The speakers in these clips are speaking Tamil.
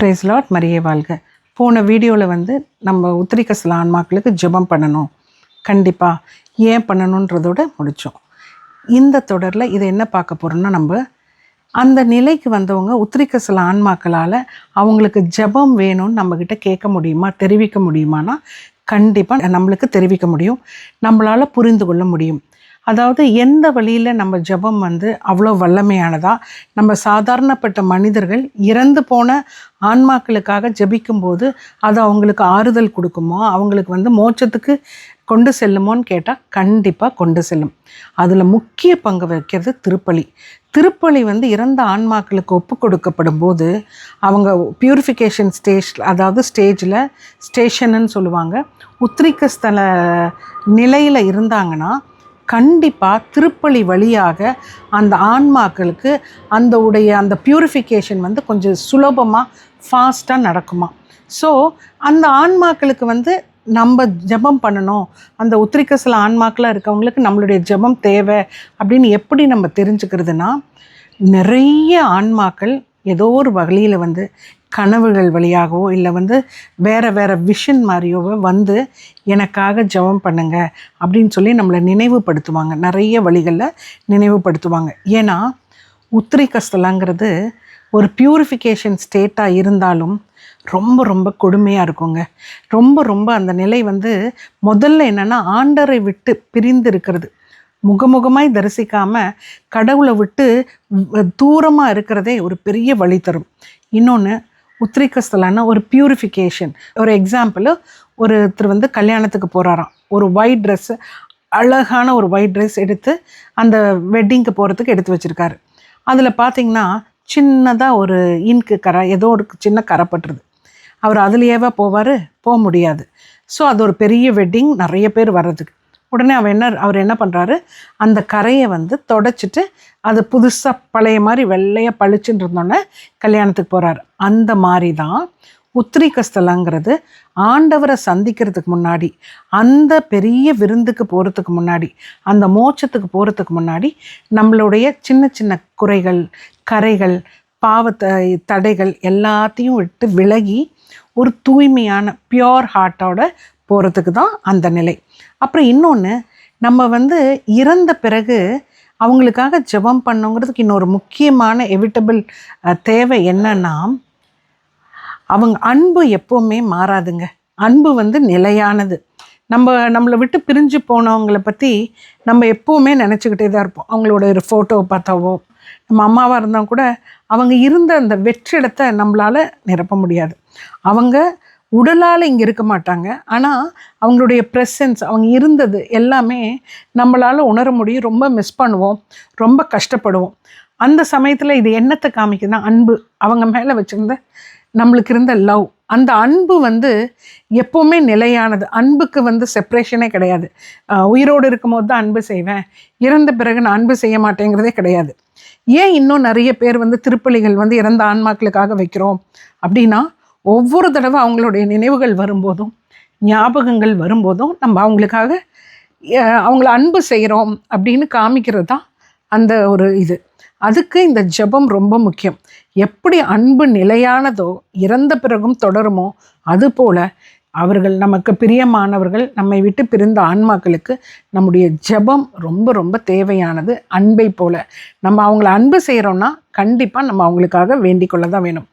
பிரைஸ் லார்ட், மரியே வாழ்க. போன வீடியோவில் நம்ம உத்திரிக்க ஆன்மாக்களுக்கு ஜெபம் பண்ணணும், கண்டிப்பாக ஏன் பண்ணணுன்றதோடு முடித்தோம். இந்த தொடரில் இதை என்ன பார்க்க போகிறோம்னா, நம்ம அந்த நிலைக்கு வந்தவங்க உத்திரிக்க ஆன்மாக்களால் அவங்களுக்கு ஜெபம் வேணும்னு நம்மக்கிட்ட கேட்க முடியுமா, தெரிவிக்க முடியுமானா கண்டிப்பாக நம்மளுக்கு தெரிவிக்க முடியும், நம்மளால் புரிந்து கொள்ள முடியும். அதாவது எந்த வழியில் நம்ம ஜெபம் அவ்வளோ வல்லமையானதா, நம்ம சாதாரணப்பட்ட மனிதர்கள் இறந்து போன ஆன்மாக்களுக்காக ஜெபிக்கும்போது அது அவங்களுக்கு ஆறுதல் கொடுக்குமோ, அவங்களுக்கு மோட்சத்துக்கு கொண்டு செல்லுமோன்னு கேட்டால் கண்டிப்பாக கொண்டு செல்லும். அதில் முக்கிய பங்கு வகிக்கிறது திருப்பலி. திருப்பலி இறந்த ஆன்மாக்களுக்கு ஒப்பு கொடுக்கப்படும் போது அவங்க பியூரிஃபிகேஷன் அதாவது ஸ்டேஷன்னு சொல்லுவாங்க, உத்திரிக்க ஸ்தல நிலையில் இருந்தாங்கன்னா கண்டிப்பாக திருப்பலி வழியாக அந்த ஆன்மாக்களுக்கு அந்த பியூரிஃபிகேஷன் கொஞ்சம் சுலபமாக ஃபாஸ்ட்டாக நடக்குமா. ஸோ அந்த ஆன்மாக்களுக்கு நம்ம ஜெபம் பண்ணணும், அந்த உத்திரிக்க ஆன்மாக்களாக இருக்கவங்களுக்கு நம்மளுடைய ஜெபம் தேவை அப்படின்னு எப்படி நம்ம தெரிஞ்சுக்கிறதுனா, நிறைய ஆன்மாக்கள் ஏதோ ஒரு வழியில் கனவுகள் வழியாகவோ இல்லை வேறு விஷன் மாதிரியோ எனக்காக ஜெபம் பண்ணுங்க அப்படின்னு சொல்லி நம்மளை நினைவுபடுத்துவாங்க. நிறைய வழிகளில் நினைவுபடுத்துவாங்க. ஏன்னா உத்திரிக்க ஸ்தலங்கிறது ஒரு பியூரிஃபிகேஷன் ஸ்டேட்டாக இருந்தாலும் ரொம்ப ரொம்ப கொடுமையாக இருக்குங்க. ரொம்ப அந்த நிலை முதல்ல என்னென்னா, ஆண்டரை விட்டு பிரிந்து இருக்கிறது, முகமுகமாய் தரிசிக்காமல் கடவுளை விட்டு தூரமாக இருக்கிறதே ஒரு பெரிய வழி தரும். இன்னொன்று, உத்திரிக்க ஸ்தலம்னா ஒரு பியூரிஃபிகேஷன். ஒரு எக்ஸாம்பிள், ஒருத்தர் கல்யாணத்துக்கு போகிறாராம், ஒரு ஒயிட் ட்ரெஸ்ஸு, அழகான ஒரு ஒயிட் ட்ரெஸ் எடுத்து அந்த வெட்டிங்க்கு போகிறதுக்கு எடுத்து வச்சுருக்காரு. அதில் பார்த்திங்கன்னா சின்னதாக ஒரு இன்க்கு கரை, ஏதோ ஒரு சின்ன கரை பட்டுருது. அவர் அதுலேயேவா போவார்? போக முடியாது. ஸோ அது ஒரு பெரிய வெட்டிங், நிறைய பேர் வர்றதுக்கு. உடனே அவர் என்ன பண்ணுறாரு, அந்த கரையை தொடச்சிட்டு அது புதுசாக பழைய மாதிரி வெள்ளையாக பளிச்சுன்னு இருந்தோன்னே கல்யாணத்துக்கு போகிறாரு. அந்த மாதிரி தான் உத்திரிக்க ஸ்தலங்கிறது ஆண்டவரை சந்திக்கிறதுக்கு முன்னாடி, அந்த பெரிய விருந்துக்கு போகிறதுக்கு முன்னாடி, அந்த மோட்சத்துக்கு போகிறதுக்கு முன்னாடி நம்மளுடைய சின்ன சின்ன குறைகள், கரைகள், தடைகள் எல்லாத்தையும் விட்டு விலகி ஒரு தூய்மையான பியோர் ஹார்ட்டோட போகிறதுக்கு தான் அந்த நிலை. அப்புறம் இன்னொன்று, நம்ம இறந்த பிறகு அவங்களுக்காக ஜெபம் பண்ணுங்கிறதுக்கு இன்னொரு முக்கியமான எவிட்டபிள் தேவை என்னன்னா, அவங்க அன்பு எப்போவுமே மாறாதுங்க. அன்பு நிலையானது. நம்மளை விட்டு பிரிஞ்சு போனவங்களை பற்றி நம்ம எப்போவுமே நினச்சிக்கிட்டே தான் இருப்போம். அவங்களோட ஒரு ஃபோட்டோவை பார்த்தாவோ, நம்ம அம்மாவாக இருந்தால் கூட அவங்க இருந்த அந்த வெற்றிடத்தை நம்மளால் நிரப்ப முடியாது. அவங்க உடலால் இங்கே இருக்க மாட்டாங்க, ஆனால் அவங்களுடைய ப்ரெசன்ஸ், அவங்க இருந்தது எல்லாமே நம்மளால் உணர முடியும். ரொம்ப மிஸ் பண்ணுவோம், ரொம்ப கஷ்டப்படுவோம். அந்த சமயத்தில் இது என்னத்தை காமிக்குதுன்னா, அன்பு, அவங்க மேலே வச்சுருந்த நம்மளுக்கு இருந்த லவ். அந்த அன்பு எப்போவுமே நிலையானது. அன்புக்கு செப்ரேஷனே கிடையாது. உயிரோடு இருக்கும்போது தான் அன்பு செய்வேன், இறந்த பிறகு நான் அன்பு செய்ய மாட்டேங்கிறதே கிடையாது. ஏன் இன்னும் நிறைய பேர் திருப்பலிகள் இறந்த ஆன்மாக்களுக்காக வைக்கிறோம் அப்படின்னா, ஒவ்வொரு தடவை அவங்களுடைய நினைவுகள் வரும்போதும் ஞாபகங்கள் வரும்போதும் நம்ம அவங்களுக்காக அவங்கள அன்பு செய்கிறோம் அப்படின்னு காமிக்கிறது தான் அந்த ஒரு இது. அதுக்கு இந்த ஜெபம் ரொம்ப முக்கியம். எப்படி அன்பு நிலையானதோ இறந்த பிறகும் தொடருமோ, அதுபோல் அவர்கள் நமக்கு பிரியமானவர்கள், நம்மை விட்டு பிரிந்த ஆன்மாக்களுக்கு நம்முடைய ஜெபம் ரொம்ப ரொம்ப தேவையானது. அன்பை போல் நம்ம அவங்கள அன்பு செய்கிறோன்னா கண்டிப்பாக நம்ம அவங்களுக்காக வேண்டிக் கொள்ள தான் வேணும்.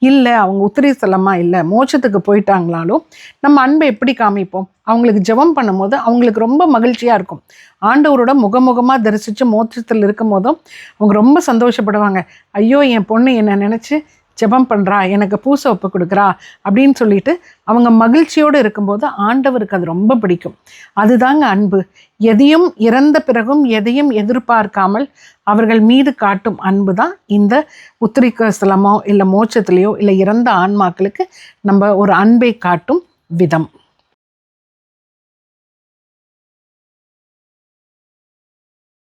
இல்லை அவங்க உத்திரிக்க ஸ்தலமாக இல்லை மோட்சத்துக்கு போயிட்டாங்களாலும் நம்ம அன்பை எப்படி காமிப்போம்? அவங்களுக்கு ஜெபம் பண்ணும்போது அவங்களுக்கு ரொம்ப மகிழ்ச்சியாக இருக்கும். ஆண்டவரோட முகமுகமாக தரிசித்து மோட்சத்தில் இருக்கும் போதும் அவங்க ரொம்ப சந்தோஷப்படுவாங்க. ஐயோ, என் பொண்ணு என்னை நினச்சி ஜெபம் பண்ணுறா, எனக்கு பூசை ஒப்பு கொடுக்குறா அப்படின்னு சொல்லிட்டு அவங்க மகிழ்ச்சியோடு இருக்கும்போது ஆண்டவருக்கு அது ரொம்ப பிடிக்கும். அதுதாங்க அன்பு. எதையும் இறந்த பிறகும் எதையும் எதிர்பார்க்காமல் அவர்கள் மீது காட்டும் அன்பு தான் இந்த உத்திரிக்க ஸ்தலமோ இல்லை மோட்சத்திலேயோ இல்லை இறந்த ஆன்மாக்களுக்கு நம்ம ஒரு அன்பை காட்டும் விதம்.